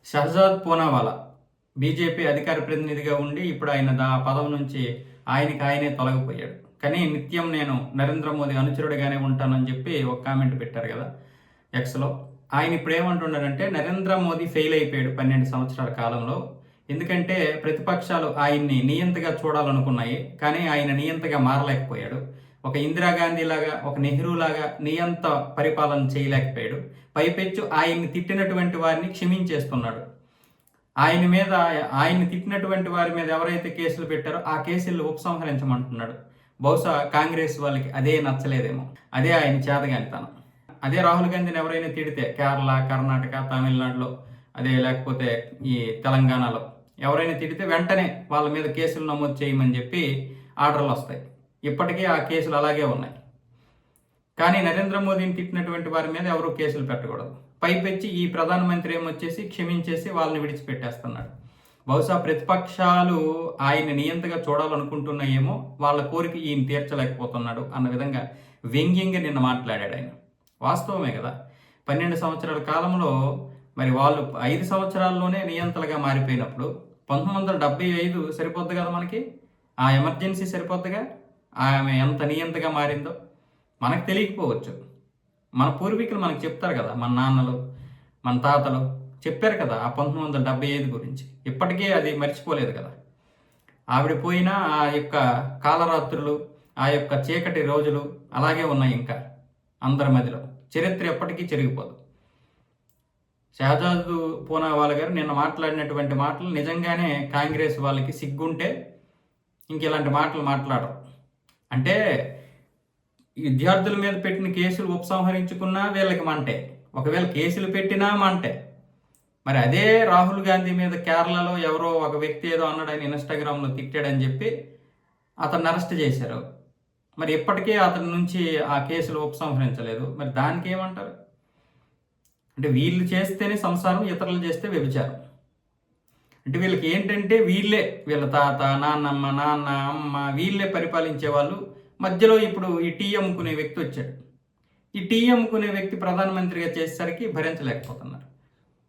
Shahzad Poonawalla BJP అధికార ప్రతినిధిగా ఉండి ఇప్పుడు ఆయన ఆ పదవి నుంచి ఆయనే తొలగిపోయాడు. కానీ నిత్యం నేను నరేంద్ర మోదీ అనుచరుడిగానే ఉంటానని చెప్పి ఒక కామెంట్ పెట్టారు కదా ఎక్స్లో. ఆయన ఇప్పుడు ఏమంటున్నారంటే నరేంద్ర మోదీ ఫెయిల్ అయిపోయాడు 12 సంవత్సరాల కాలంలో. ఎందుకంటే ప్రతిపక్షాలు ఆయన్ని నియంతగా చూడాలనుకున్నాయి, కానీ ఆయన నియంతగా మారలేకపోయాడు. ఒక ఇందిరాగాంధీ లాగా, ఒక నెహ్రూ లాగా నియంత పరిపాలన చేయలేకపోయాడు. పైపెచ్చు ఆయన్ని తిట్టినటువంటి వారిని క్షమించేస్తున్నాడు. ఆయన్ని తిట్టినటువంటి వారి మీద ఎవరైతే కేసులు పెట్టారో ఆ కేసులు ఉపసంహరించమంటున్నాడు. బహుశా కాంగ్రెస్ వాళ్ళకి అదే నచ్చలేదేమో, అదే ఆయన చేతగానితనం. అదే రాహుల్ గాంధీని ఎవరైనా తిడితే కేరళ, కర్ణాటక, తమిళనాడులో, అదే లేకపోతే ఈ తెలంగాణలో ఎవరైనా తిడితే వెంటనే వాళ్ళ మీద కేసులు నమోదు చేయమని చెప్పి ఆర్డర్లు వస్తాయి. ఇప్పటికీ ఆ కేసులు అలాగే ఉన్నాయి. కానీ నరేంద్ర మోదీని తిట్టినటువంటి వారి మీద ఎవరూ కేసులు పెట్టకూడదు. పైపెచ్చి ఈ ప్రధానమంత్రి ఏమొచ్చేసి క్షమించేసి వాళ్ళని విడిచిపెట్టేస్తున్నాడు. బహుశా ప్రతిపక్షాలు ఆయన్ని నియంతగా చూడాలనుకుంటున్నాయేమో, వాళ్ళ కోరిక ఈయన తీర్చలేకపోతున్నాడు అన్న విధంగా వ్యంగ్యంగా నిన్న మాట్లాడాడు ఆయన. వాస్తవమే కదా. 12 సంవత్సరాల కాలంలో మరి వాళ్ళు 5 సంవత్సరాల్లోనే నియంతలుగా మారిపోయినప్పుడు 1975 సరిపోద్ది కదా మనకి, ఆ ఎమర్జెన్సీ సరిపోద్దిగా. ఆమె ఎంత నియంతగా మారిందో మనకు తెలియకపోవచ్చు. మన పూర్వీకులు మనకు చెప్తారు కదా, మన నాన్నలు, మన తాతలు చెప్పారు కదా ఆ 1975 గురించి. ఇప్పటికే అది మర్చిపోలేదు కదా. ఆవిడ పోయినా ఆ యొక్క కాలరాత్రులు, ఆ యొక్క చీకటి రోజులు అలాగే ఉన్నాయి ఇంకా అందరి మధ్యలో. చరిత్ర ఎప్పటికీ చెరిగిపోదు. షహజాద్ పూనావాలా గారు నిన్న మాట్లాడినటువంటి మాటలు నిజంగానే కాంగ్రెస్ వాళ్ళకి సిగ్గుంటే ఇంక ఇలాంటి మాటలు మాట్లాడరు. అంటే విద్యార్థుల మీద పెట్టిన కేసులు ఉపసంహరించుకున్నా వీళ్ళకి మంటే, ఒకవేళ కేసులు పెట్టినా మంటే. మరి అదే రాహుల్ గాంధీ మీద కేరళలో ఎవరో ఒక వ్యక్తి ఏదో అన్నాడు, ఆయన ఇన్స్టాగ్రామ్లో తిట్టాడని చెప్పి అతన్ని అరెస్ట్ చేశారు. మరి ఇప్పటికే అతని నుంచి ఆ కేసులు ఉపసంహరించలేదు. మరి దానికి ఏమంటారు? అంటే వీళ్ళు చేస్తేనే సంసారం, ఇతరులు చేస్తే వ్యభిచారం. అంటే వీళ్ళకి ఏంటంటే వీళ్ళ తాత, నాన్నమ్మ, నాన్న, అమ్మ వీళ్ళే పరిపాలించే వాళ్ళు. మధ్యలో ఇప్పుడు ఈ టీ అమ్ముకునే వ్యక్తి వచ్చాడు. ఈ టీ అమ్ముకునే వ్యక్తి ప్రధానమంత్రిగా చేసేసరికి భరించలేకపోతున్నారు.